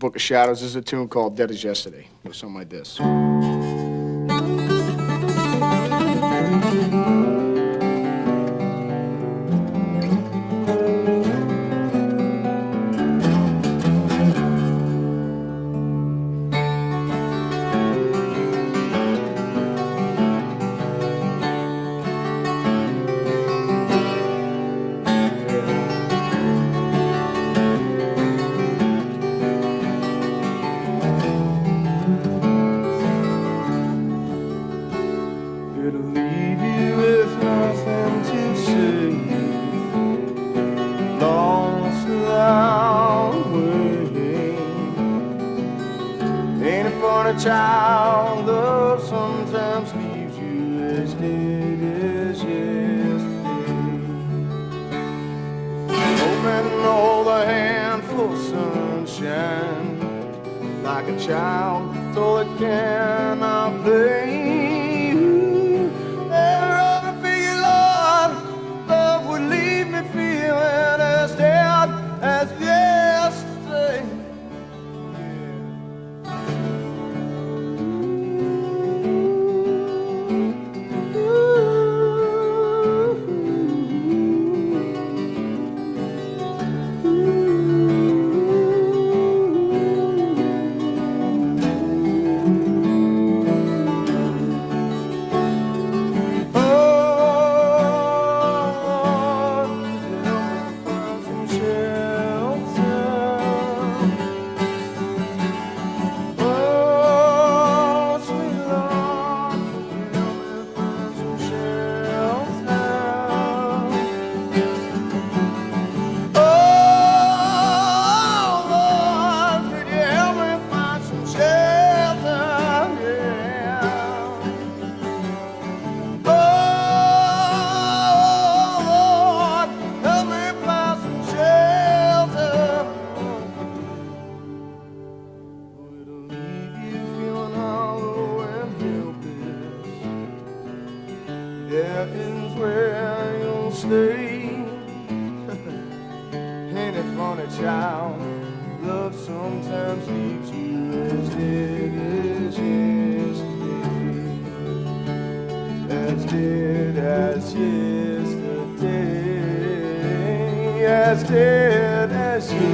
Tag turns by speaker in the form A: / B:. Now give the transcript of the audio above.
A: Book of Shadows. This is a tune called Dead as Yesterday. It goes something like this.
B: Child, love sometimes leaves you as dead as yesterday. Open all the handful of sunshine, like a child told it cannot play. Ever feel, Lord, love would leave me feeling as dead as yesterday. There is where you'll stay. Ain't it funny, child? Love sometimes leaves you as dead as yesterday. As dead as yesterday. As dead as yesterday.